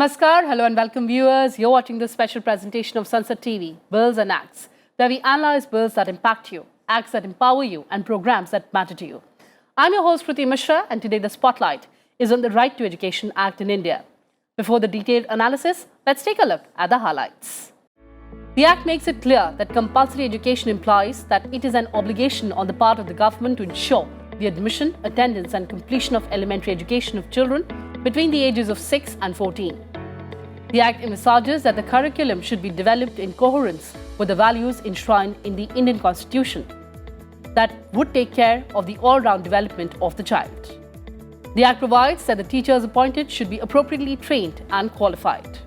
Namaskar, hello and welcome viewers. You're watching this special presentation of Sansad TV, Bills and Acts, where we analyze bills that impact you, acts that empower you, and programs that matter to you. I'm your host KRITI MISHRA, and today the spotlight is on the Right to Education Act in India. Before the detailed analysis, let's take a look at the highlights. The Act makes it clear that compulsory education implies that it is an obligation on the part of the government to ensure the admission, attendance, and completion of elementary education of children between the ages of 6 and 14. The Act envisages that the curriculum should be developed in coherence with the values enshrined in the Indian Constitution that would take care of the all-round development of the child. The Act provides that the teachers appointed should be appropriately trained and qualified.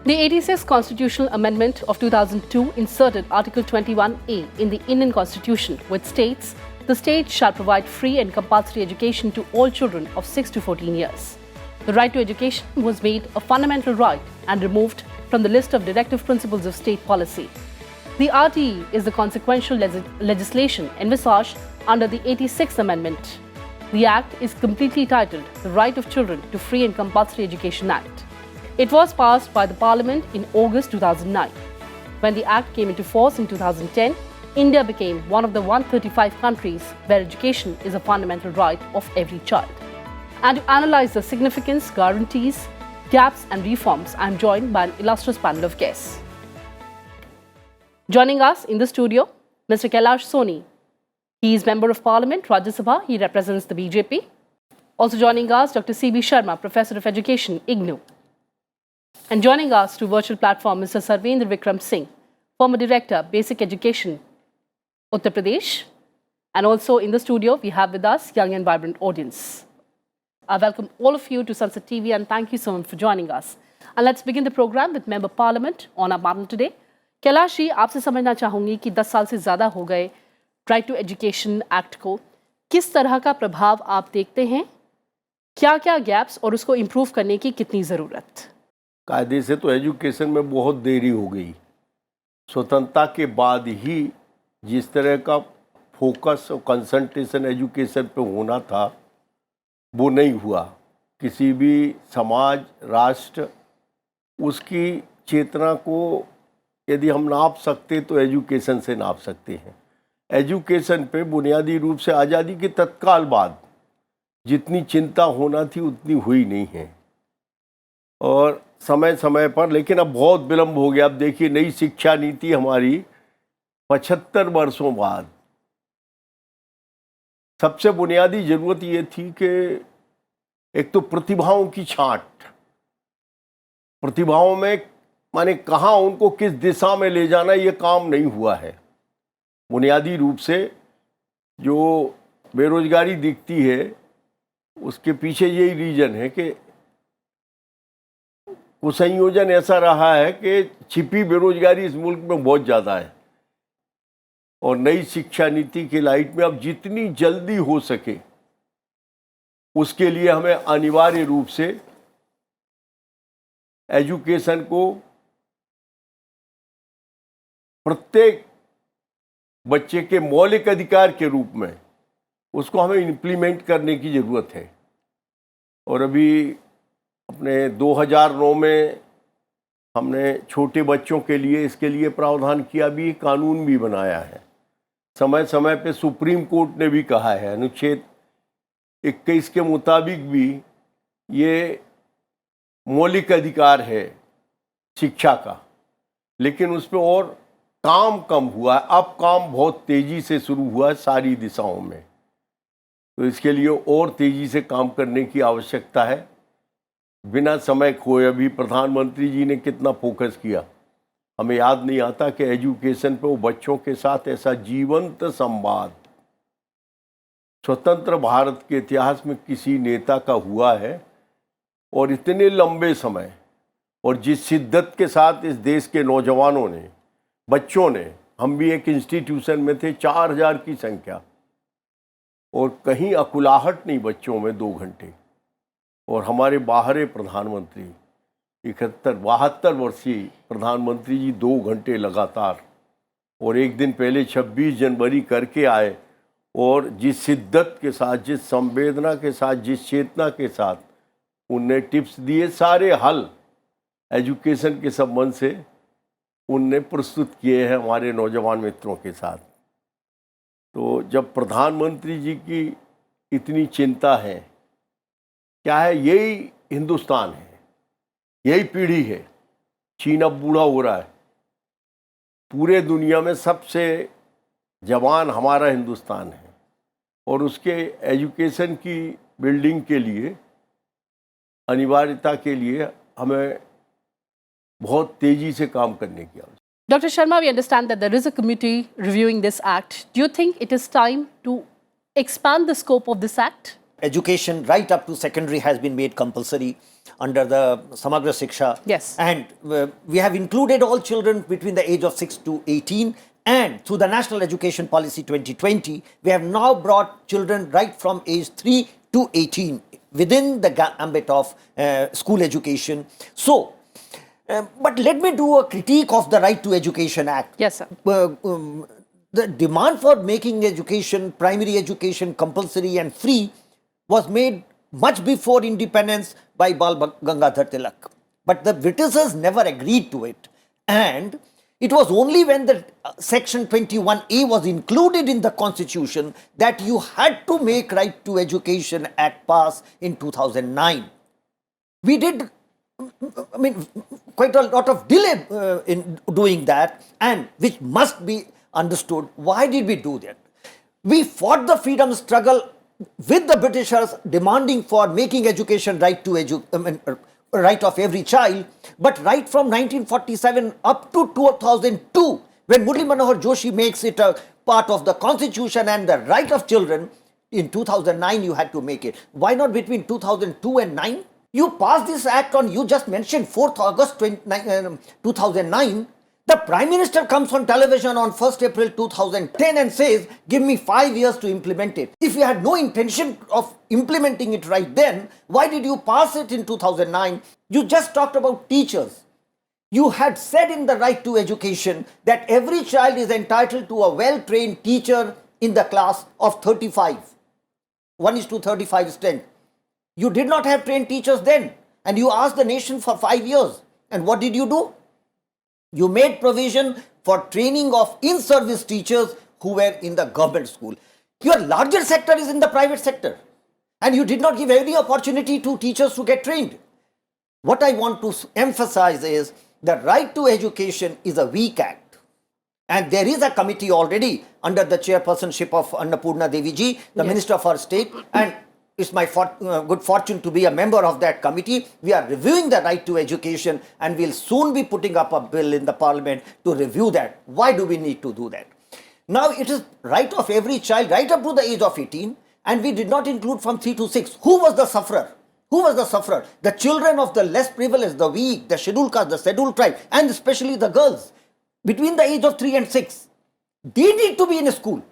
The 86th Constitutional Amendment of 2002 inserted Article 21A in the Indian Constitution, which states the state shall provide free and compulsory education to all children of 6 to 14 years. The right to education was made a fundamental right and removed from the list of directive principles of state policy. The RTE is the consequential legislation envisaged under the 86th Amendment. The Act is completely titled The Right of Children to Free and Compulsory Education Act. It was passed by the Parliament in August 2009. When the Act came into force in 2010, India became one of the 135 countries where education is a fundamental right of every child. And to analyze the significance, guarantees, gaps and reforms, I am joined by an illustrious panel of guests. Joining us in the studio, Mr. KAILASH SONI. He is Member of Parliament, Rajya Sabha. He represents the BJP. Also joining us, Dr. C.B. Sharma, Professor of Education, IGNOU. And joining us through virtual platform, Mr. SARVENDRA VIKRAM Singh, former Director, Basic Education, Uttar Pradesh. And also in the studio, we have with us young and vibrant audience. I welcome all of you to Sansad TV and thank you so much for joining us. And let's begin the program with Member Parliament on our panel today. Kailash ji, आपसे समझना चाहूँगी कि 10 साल से ज़्यादा हो गए right to education act को, किस तरह का प्रभाव आप देखते हैं, क्या क्या गैप्स और उसको इम्प्रूव करने की कितनी ज़रूरत? कायदे से तो एजुकेशन में बहुत देरी हो गई। स्वतंत्रता के बाद ही जिस तरह का फोकस और कंसंट्रेशन एजुकेशन पे होना था वो नहीं हुआ। किसी भी समाज, राष्ट्र, उसकी चेतना को यदि हम नाप सकते तो एजुकेशन से नाप सकते हैं। एजुकेशन पे बुनियादी रूप से आज़ादी के तत्काल बाद जितनी चिंता होना थी उतनी हुई नहीं है और समय समय पर, लेकिन अब बहुत विलम्ब हो गया। अब देखिए, नई शिक्षा नीति हमारी 75 वर्षों बाद। सबसे बुनियादी ज़रूरत ये थी कि एक तो प्रतिभाओं की छांट, प्रतिभाओं में माने कहाँ उनको किस दिशा में ले जाना, ये काम नहीं हुआ है। बुनियादी रूप से जो बेरोजगारी दिखती है उसके पीछे यही रीज़न है कि वो संयोजन ऐसा रहा है कि छिपी बेरोजगारी इस मुल्क में बहुत ज़्यादा है और नई शिक्षा नीति की लाइट में अब जितनी जल्दी हो सके उसके लिए हमें अनिवार्य रूप से एजुकेशन को प्रत्येक बच्चे के मौलिक अधिकार के रूप में उसको हमें इम्प्लीमेंट करने की ज़रूरत है। और अभी अपने 2009 में हमने छोटे बच्चों के लिए इसके लिए प्रावधान किया, भी कानून भी बनाया है। समय समय पे सुप्रीम कोर्ट ने भी कहा है, अनुच्छेद 21 के मुताबिक भी ये मौलिक अधिकार है शिक्षा का, लेकिन उस पर और काम कम हुआ है। अब काम बहुत तेज़ी से शुरू हुआ है सारी दिशाओं में, तो इसके लिए और तेज़ी से काम करने की आवश्यकता है। बिना समय खोए अभी प्रधानमंत्री जी ने कितना फोकस किया, हमें याद नहीं आता कि एजुकेशन पे वो बच्चों के साथ ऐसा जीवंत संवाद स्वतंत्र भारत के इतिहास में किसी नेता का हुआ है और इतने लंबे समय और जिस शिद्दत के साथ इस देश के नौजवानों ने, बच्चों ने, हम भी एक इंस्टीट्यूशन में थे, 4000 की संख्या और कहीं अकुलाहट नहीं बच्चों में 2 घंटे। और हमारे बाहरे प्रधानमंत्री 72 वर्षीय प्रधानमंत्री जी 2 घंटे लगातार और एक दिन पहले 26 जनवरी करके आए और जिस शिद्दत के साथ, जिस संवेदना के साथ, जिस चेतना के साथ उनने टिप्स दिए, सारे हल एजुकेशन के संबंध से उनने प्रस्तुत किए हैं हमारे नौजवान मित्रों के साथ। तो जब प्रधानमंत्री जी की इतनी चिंता है, क्या है, यही हिंदुस्तान है, यही पीढ़ी है। चीन अब बूढ़ा हो रहा है, पूरे दुनिया में सबसे जवान हमारा हिंदुस्तान है, और उसके एजुकेशन की बिल्डिंग के लिए, अनिवार्यता के लिए हमें बहुत तेजी से काम करने की आवश्यकता है। Dr. Sharma, we understand that there is a committee reviewing this act. Do you think it is time to expand the scope of this act? Education right up to secondary has been made compulsory under the Samagra Shiksha. Yes. And we have included all children between the age of 6 to 18. And through the National Education Policy 2020, we have now brought children right from age 3 to 18 within the ambit of school education. So, but let me do a critique of the Right to Education Act. Yes, sir. The demand for making education, primary education, compulsory and free was made much before independence by Bal Gangadhar Tilak. But the Britishers never agreed to it. And it was only when the Section 21A was included in the Constitution that you had to make Right to Education Act pass in 2009. We did, I mean, quite a lot of delay in doing that, and which must be understood. Why did we do that? We fought the freedom struggle with the Britishers, demanding for making education right of every child, but right from 1947 up to 2002, when Murli Manohar Joshi makes it a part of the Constitution and the right of children, in 2009 you had to make it. Why not between 2002 and 9? You passed this act on, you just mentioned 4th August 2009. The Prime Minister comes on television on 1st April 2010 and says, give me 5 years to implement it. If you had no intention of implementing it right then, why did you pass it in 2009? You just talked about teachers. You had said in the Right to Education that every child is entitled to a well-trained teacher in the class of 35. 1:35 strength. You did not have trained teachers then, and you asked the nation for 5 years. And what did you do? You made provision for training of in-service teachers who were in the government school. Your larger sector is in the private sector, and you did not give any opportunity to teachers to get trained. What I want to emphasize is the Right to Education is a weak act, and there is a committee already under the chairpersonship of Annapurna Devi ji, the Minister of our state, and it's my good fortune to be a member of that committee. We are reviewing the Right to Education, and we'll soon be putting up a bill in the parliament to review that. Why do we need to do that? Now it is right of every child right up to the age of 18, and we did not include from 3 to 6. Who was the sufferer? Who was the sufferer? The children of the less privileged, the weak, the scheduled caste, the scheduled tribe, and especially the girls between the age of 3 and 6. They need to be in a school.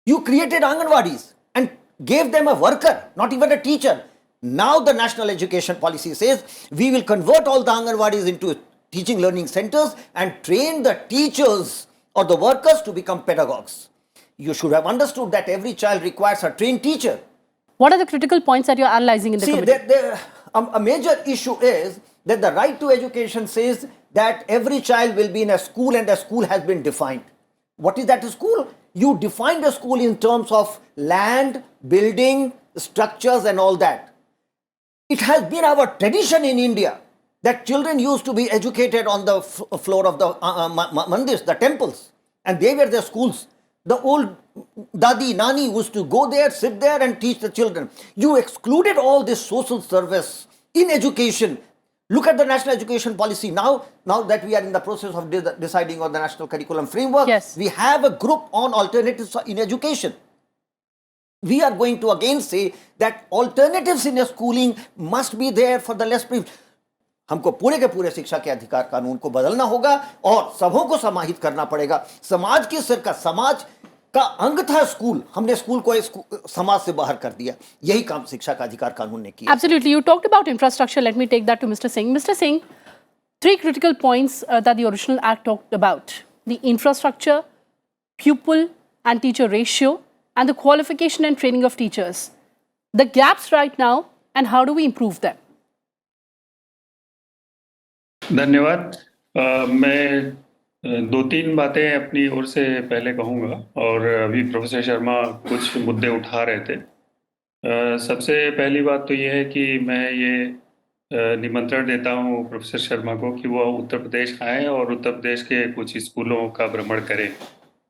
You created Anganwadis and gave them a worker, not even a teacher. Now the National Education Policy says we will convert all the Anganwadis into teaching learning centers and train the teachers or the workers to become pedagogues. You should have understood that every child requires a trained teacher. What are the critical points that you're analyzing in the committee? A major issue is that the Right to Education says that every child will be in a school, and a school has been defined. What is that school? You defined a school in terms of land, building, structures and all that. It has been our tradition in India that children used to be educated on the floor of the mandirs, the temples, and they were the schools. The old Dadi, Nani used to go there, sit there and teach the children. You excluded all this social service in education. Look at the National Education Policy. Now that we are in the process of deciding on the National Curriculum Framework, we have a group on alternatives in education. We are going to again say that alternatives in schooling must be there for the less privileged. हमको पूरे के पूरे शिक्षा के अधिकार कानून को बदलना होगा और सबों को समाहित करना पड़ेगा. समाज की सिर का समाज का अंग था स्कूल. हमने स्कूल को समाज से बाहर कर दिया. यही काम शिक्षा का अधिकार कानून ने किया. Absolutely. You talked about infrastructure. Let me take that to Mr. Singh. Mr. Singh, 3 critical points that the original act talked about: the infrastructure, pupil and teacher ratio, and the qualification and training of teachers. The gaps right now, and how do we improve them? धन्यवाद। मैं दो तीन बातें अपनी ओर से पहले कहूँगा और अभी प्रोफेसर शर्मा कुछ मुद्दे उठा रहे थे। सबसे पहली बात तो ये है कि मैं ये निमंत्रण देता हूँ प्रोफेसर शर्मा को कि वो उत्तर प्रदेश आएँ और उत्तर प्रदेश के कुछ स्कूलों का भ्रमण करें।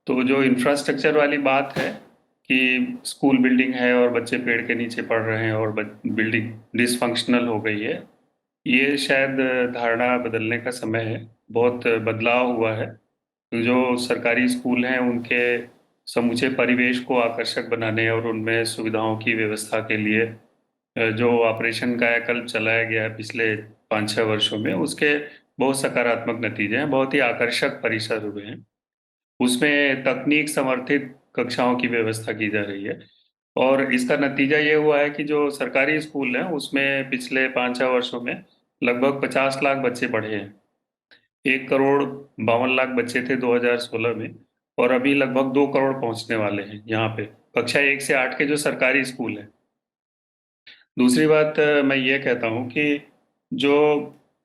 तो जो इंफ्रास्ट्रक्चर वाली बात है कि स्कूल बिल्डिंग है और बच्चे पेड़ के नीचे पढ़ रहे हैं और बिल्डिंग डिसफंक्शनल हो गई है, ये शायद धारणा बदलने का समय है। बहुत बदलाव हुआ है। जो सरकारी स्कूल हैं उनके समूचे परिवेश को आकर्षक बनाने और उनमें सुविधाओं की व्यवस्था के लिए जो ऑपरेशन कायाकल्प चलाया गया है पिछले 5-6 वर्षों में, उसके बहुत सकारात्मक नतीजे हैं। बहुत ही आकर्षक परिसर हुए हैं। उसमें तकनीक समर्थित कक्षाओं की व्यवस्था की जा रही है और इसका नतीजा ये हुआ है कि जो सरकारी स्कूल हैं उसमें पिछले 5-6 वर्षों में लगभग 50 लाख बच्चे पढ़े हैं। 1,52,00,000 बच्चे थे 2016 में और अभी लगभग 2 करोड़ पहुंचने वाले हैं यहाँ पे, कक्षा 1 से 8 के जो सरकारी स्कूल हैं। दूसरी बात मैं ये कहता हूँ कि जो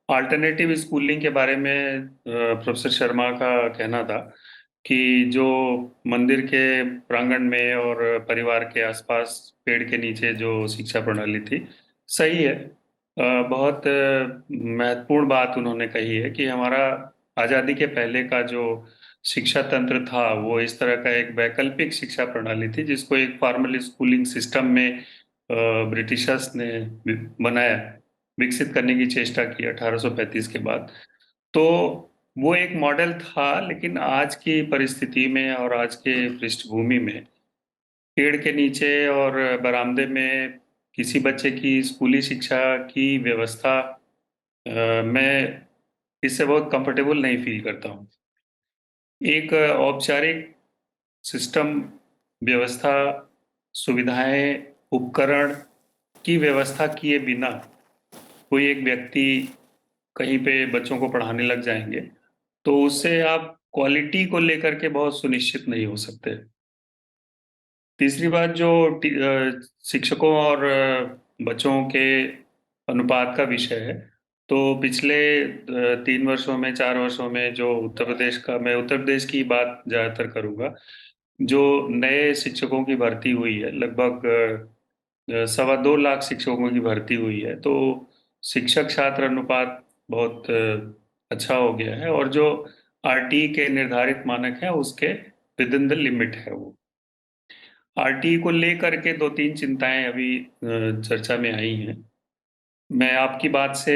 अल्टरनेटिव स्कूलिंग के बारे में प्रोफेसर शर्मा का कहना था कि जो मंदिर के प्रांगण में और परिवार के आसपास पेड़ के नीचे जो शिक्षा प्रणाली थी, सही है। बहुत महत्वपूर्ण बात उन्होंने कही है कि हमारा आज़ादी के पहले का जो शिक्षा तंत्र था वो इस तरह का एक वैकल्पिक शिक्षा प्रणाली थी जिसको एक फॉर्मल स्कूलिंग सिस्टम में ब्रिटिशर्स ने बनाया, विकसित करने की चेष्टा की 1835 के बाद। तो वो एक मॉडल था, लेकिन आज की परिस्थिति में और आज के पृष्ठभूमि में पेड़ के नीचे और बरामदे में किसी बच्चे की स्कूली शिक्षा की व्यवस्था मैं इससे बहुत कंफर्टेबल नहीं फील करता हूँ। एक औपचारिक सिस्टम, व्यवस्था, सुविधाएं, उपकरण की व्यवस्था किए बिना कोई एक व्यक्ति कहीं पे बच्चों को पढ़ाने लग जाएंगे, तो उससे आप क्वालिटी को लेकर के बहुत सुनिश्चित नहीं हो सकते। तीसरी बात जो शिक्षकों और बच्चों के अनुपात का विषय है, तो पिछले 3 वर्षों में, 4 वर्षों में जो मैं उत्तर प्रदेश की बात ज़्यादातर करूँगा। जो नए शिक्षकों की भर्ती हुई है, लगभग 2.25 लाख शिक्षकों की भर्ती हुई है, तो शिक्षक छात्र अनुपात बहुत अच्छा हो गया है और जो आरटी के निर्धारित मानक है उसके विद इन द लिमिट है वो। आरटी को लेकर के 2-3 चिंताएं अभी चर्चा में आई हैं। मैं आपकी बात से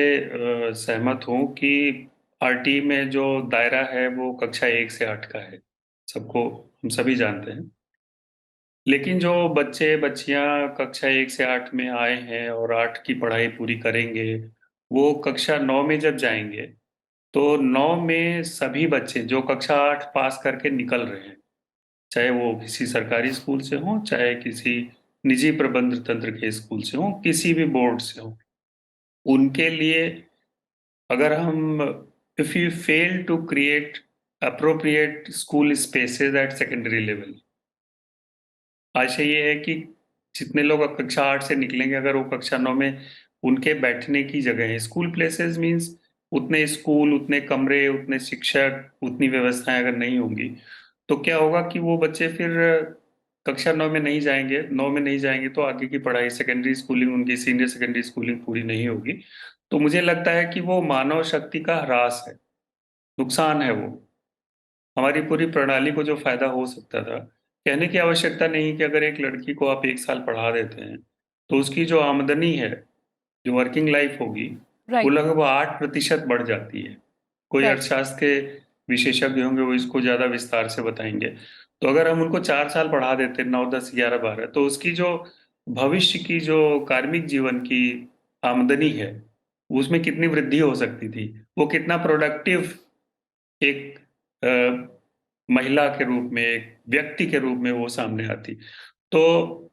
सहमत हूँ कि आरटी में जो दायरा है वो कक्षा 1 से 8 का है। हम सभी जानते हैं। लेकिन जो बच्चे-बच्चियाँ कक्षा 1 से 8 में आए हैं और 8 की पढ़ाई पूरी करेंगे, वो कक्षा 9 में जब जाएँगे, तो 9 में सभी बच्चे जो कक्षा 8 पास करके निकल रहे हैं, चाहे वो किसी सरकारी स्कूल से हों, चाहे किसी निजी प्रबंध तंत्र के स्कूल से हों, किसी भी बोर्ड से हों, उनके लिए अगर हम if you fail to create appropriate school spaces at secondary level, आशा ये है कि जितने लोग अब कक्षा 8 से निकलेंगे, अगर वो कक्षा 9 में उनके बैठने की जगह है, स्कूल प्लेसेस मीन्स उतने स्कूल, उतने कमरे, उतने शिक्षक, उतनी व्यवस्थाएं अगर नहीं होंगी, तो क्या होगा कि वो बच्चे फिर कक्षा 9 में नहीं जाएंगे। 9 में नहीं जाएंगे तो आगे की पढ़ाई, सेकेंडरी स्कूलिंग, उनकी सीनियर सेकेंडरी स्कूलिंग पूरी नहीं होगी। तो मुझे लगता है कि वो मानव शक्ति का ह्रास है, नुकसान है वो। हमारी पूरी प्रणाली को जो फ़ायदा हो सकता था, कहने की आवश्यकता नहीं कि अगर एक लड़की को आप 1 साल पढ़ा देते हैं, तो उसकी जो आमदनी है, जो वर्किंग लाइफ़ होगी, वो राइट, लगभग 8% बढ़ जाती है। कोई राइट। अर्थशास्त्र के विशेषज्ञ होंगे, वो इसको ज़्यादा विस्तार से बताएँगे। तो अगर हम उनको 4 साल पढ़ा देते, 9, 10, 11, 12, तो उसकी जो भविष्य की जो कार्मिक जीवन की आमदनी है, उसमें कितनी वृद्धि हो सकती थी। वो कितना प्रोडक्टिव एक महिला के रूप में, एक व्यक्ति के रूप में वो सामने आती। तो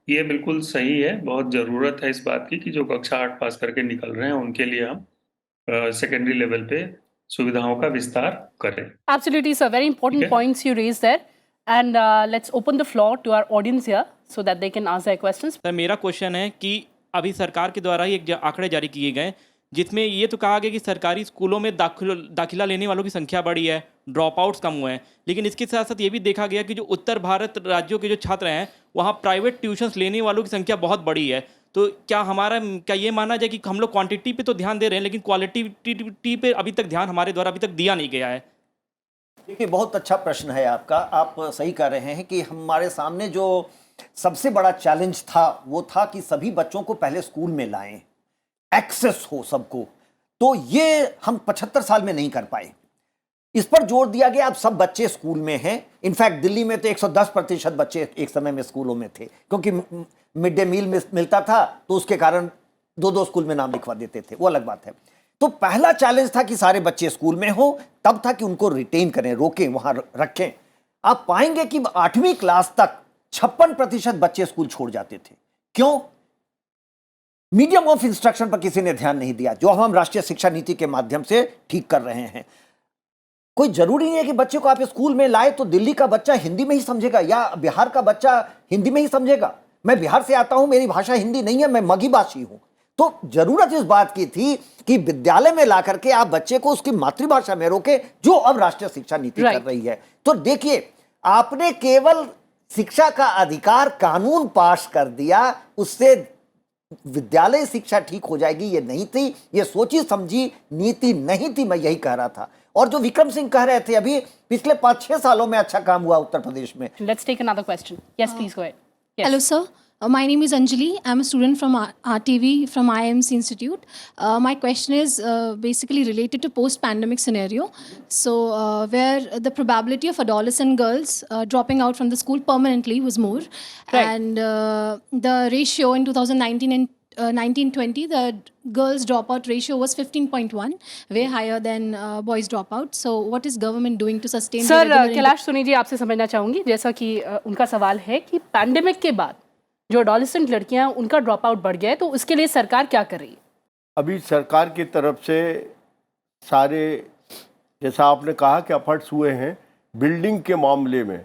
ये बिल्कुल सही है, बहुत ज़रूरत है इस बात की कि जो कक्षा 8 पास करके निकल रहे हैं, उनके लिए हम सेकेंडरी लेवल पे सुविधाओं का विस्तार करें। Absolutely, sir. Very important ठीक है? points you raised there. And let's open the floor to our audience here so that they can ask their questions. Sir मेरा क्वेश्चन है कि अभी सरकार के द्वारा ही एक आंकड़े जारी किए गए जिसमें ये तो कहा गया कि सरकारी स्कूलों में दाखिला लेने वालों की संख्या बढ़ी है, ड्रॉप आउट्स कम हुए हैं, लेकिन इसके साथ साथ ये भी देखा गया कि जो उत्तर भारत राज्यों के जो छात्र हैं वहाँ प्राइवेट ट्यूशन्स लेने वालों की संख्या बहुत बड़ी है। तो क्या ये माना जाए कि हम लोग क्वांटिटी पे तो ध्यान दे रहे हैं लेकिन क्वालिटी पे अभी तक ध्यान हमारे द्वारा अभी तक दिया नहीं गया है? देखिए, बहुत अच्छा प्रश्न है आपका। आप सही कह रहे हैं कि हमारे सामने जो सबसे बड़ा चैलेंज था वो था कि सभी बच्चों को पहले स्कूल में लाएं, एक्सेस हो सबको। तो ये हम 75 साल में नहीं कर पाए। इस पर जोर दिया गया, अब सब बच्चे स्कूल में हैं। इनफैक्ट दिल्ली में तो 110% बच्चे एक समय में स्कूलों में थे, क्योंकि मिड डे मील मिलता था तो उसके कारण दो स्कूल में नाम लिखवा देते थे, वो अलग बात है। तो पहला चैलेंज था कि सारे बच्चे स्कूल में हो, तब था कि उनको रिटेन करें, रोकें, वहां रखें। आप पाएंगे कि 8वीं क्लास तक 56% बच्चे स्कूल छोड़ जाते थे। क्यों? मीडियम ऑफ इंस्ट्रक्शन पर किसी ने ध्यान नहीं दिया, जो हम राष्ट्रीय शिक्षा नीति के माध्यम से ठीक कर रहे हैं। कोई जरूरी नहीं है कि बच्चे को आप स्कूल में लाए तो दिल्ली का बच्चा हिंदी में ही समझेगा या बिहार का बच्चा हिंदी में ही समझेगा। मैं बिहार से आता हूं, मेरी भाषा हिंदी नहीं है, मैं मगही भाषी हूं। तो जरूरत इस बात की थी कि विद्यालय में ला करके आप बच्चे को उसकी मातृभाषा में रोके, जो अब राष्ट्रीय शिक्षा नीति कर रही है। तो देखिए, आपने केवल शिक्षा का अधिकार कानून पास कर दिया, उससे विद्यालय शिक्षा ठीक हो जाएगी ये नहीं थी, ये सोची समझी नीति नहीं थी। मैं यही कह रहा था। और जो विक्रम सिंह कह रहे थे, अभी पिछले 5-6 सालों में अच्छा काम हुआ उत्तर प्रदेश में। Let's take another question. Yes, please go ahead. Yes. Hello, sir. My name is Anjali. I'm a student from RTV from IMC Institute. My question is basically related to post-pandemic scenario. So, where the probability of adolescent girls dropping out from the school permanently was more, Right. and the ratio in 2019 and 1920, the girls dropout ratio was 15.1, way higher than boys dropout. So, what is government doing to sustain? Sir, Kailash Soni ji, आपसे समझना चाहूंगी, जैसा कि उनका सवाल है कि pandemic के बाद जो एडोलेसेंट लड़कियां उनका ड्रॉप आउट बढ़ गया है, तो उसके लिए सरकार क्या कर रही है? अभी सरकार की तरफ से सारे, जैसा आपने कहा कि एफर्ट्स हुए हैं बिल्डिंग के मामले में,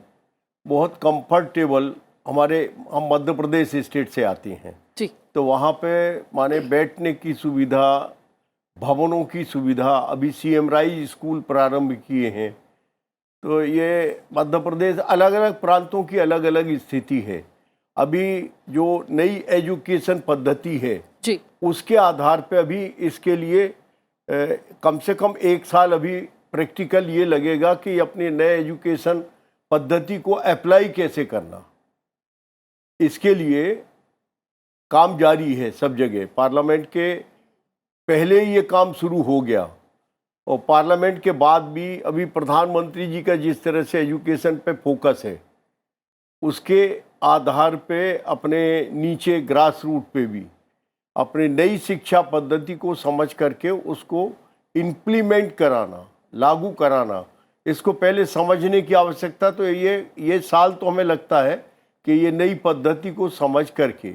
बहुत कंफर्टेबल। हम मध्य प्रदेश स्टेट से आती हैं जी, तो वहाँ पे माने बैठने की सुविधा, भवनों की सुविधा, अभी सीएम राइज स्कूल प्रारंभ किए हैं। तो ये मध्य प्रदेश, अलग अलग प्रांतों की अलग अलग स्थिति है। अभी जो नई एजुकेशन पद्धति है जी, उसके आधार पे अभी इसके लिए कम से कम 1 साल अभी प्रैक्टिकल ये लगेगा कि अपने नए एजुकेशन पद्धति को अप्लाई कैसे करना। इसके लिए काम जारी है सब जगह। पार्लियामेंट के पहले ही ये काम शुरू हो गया और पार्लियामेंट के बाद भी अभी प्रधानमंत्री जी का जिस तरह से एजुकेशन पे फोकस है, उसके आधार पे अपने नीचे ग्रास रूट पे भी अपने नई शिक्षा पद्धति को समझ करके उसको इम्प्लीमेंट कराना, लागू कराना, इसको पहले समझने की आवश्यकता। तो ये साल तो हमें लगता है कि ये नई पद्धति को समझ करके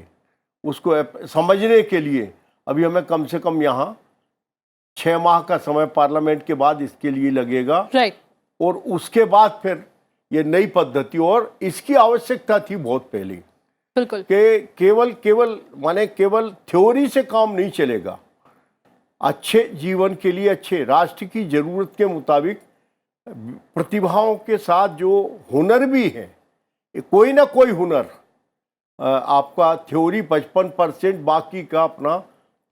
उसको समझने के लिए अभी हमें कम से कम यहाँ 6 माह का समय पार्लियामेंट के बाद इसके लिए लगेगा। राइट। और उसके बाद फिर ये नई पद्धति, और इसकी आवश्यकता थी बहुत पहले। बिल्कुल। कि केवल थ्योरी से काम नहीं चलेगा। अच्छे जीवन के लिए, अच्छे राष्ट्र की जरूरत के मुताबिक प्रतिभाओं के साथ जो हुनर भी है, कोई ना कोई हुनर, आपका थ्योरी 55%, बाकी का अपना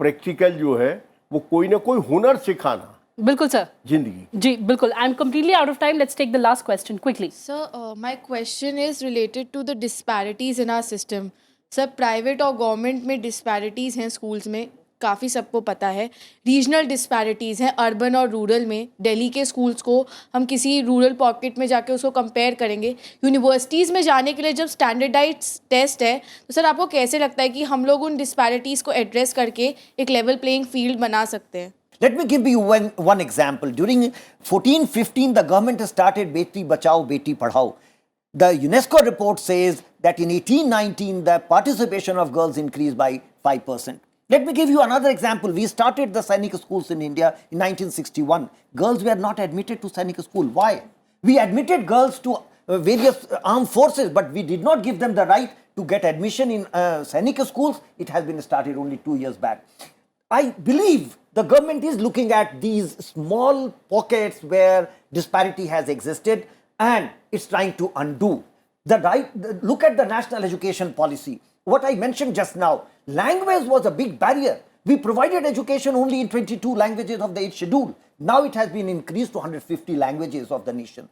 प्रैक्टिकल जो है वो कोई ना कोई हुनर सिखाना। बिल्कुल सर, जिंदगी। जी बिल्कुल। I am completely out of time, let's take the last question quickly. Sir, my question is related to the disparities in our system. Sir, private और गवर्नमेंट में डिस्पैरिटीज हैं स्कूल्स में, काफ़ी सबको पता है। रीजनल डिस्पैरिटीज़ हैं अर्बन और रूरल में। दिल्ली के स्कूल्स को हम किसी रूरल पॉकेट में जाके उसको कंपेयर करेंगे। यूनिवर्सिटीज़ में जाने के लिए जब स्टैंडर्डाइज्ड टेस्ट है, तो सर आपको कैसे लगता है कि हम लोग उन डिस्पैरिटीज़ को एड्रेस करके एक लेवल प्लेइंग फील्ड बना सकते हैं? Let me give you one example. During 14-15, the government started Beti Bachao, Beti Padhao. The UNESCO report says that in 18-19, the participation of girls increased by 5%. Let me give you another example. We started the Sainik schools in India in 1961. Girls were not admitted to Sainik school. Why? We admitted girls to various armed forces, but we did not give them the right to get admission in Sainik schools. It has been started only 2 years back. I believe the government is looking at these small pockets where disparity has existed and it's trying to undo. Look at the national education policy. What I mentioned just now, language was a big barrier. We provided education only in 22 languages of the 8th schedule. Now it has been increased to 150 languages of the nation.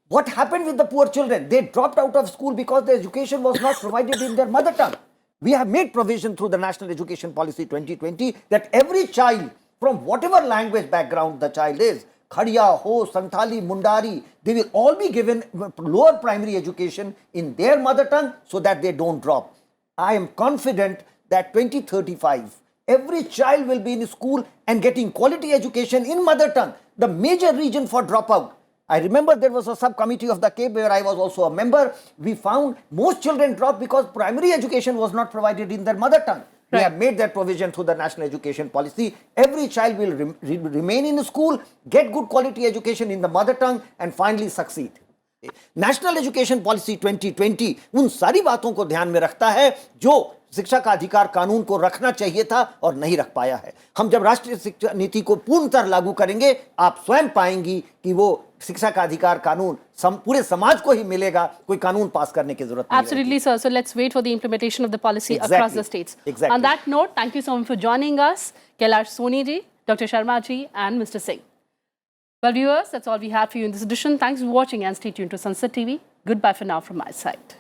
What happened with the poor children? They dropped out of school because the education was not provided in their mother tongue. We have made provision through the National Education Policy 2020 that every child, from whatever language background the child is, Khadiya, Ho, Santali, Mundari, they will all be given lower primary education in their mother tongue so that they don't drop. I am confident that 2035, every child will be in school and getting quality education in mother tongue. The major reason for dropout, I remember there was a subcommittee of the CAPE where I was also a member. We found most children dropped because primary education was not provided in their mother tongue. We have made that provision through the National Education Policy. Every child will remain in school, get good quality education in the mother tongue and finally succeed. National education policy 2020 उन सारी बातों को ध्यान में रखता है जो शिक्षा का अधिकार कानून को रखना चाहिए था और नहीं रख पाया है. हम जब राष्ट्रीय शिक्षा नीति को पूर्णतः लागू करेंगे, आप स्वयं पाएंगी कि वो शिक्षा का अधिकार कानून पूरे समाज को ही मिलेगा, कोई कानून पास करने की जरूरत नहीं. Absolutely, sir. So let's wait for the implementation of the policy across the states. Exactly. On that note, thank you so much for joining us, Kailash Soni ji, Dr. Sharma ji, and Mr. Singh. Well, viewers, that's all we had for you in this edition. Thanks for watching and stay tuned to Sansad TV. Goodbye for now from my side.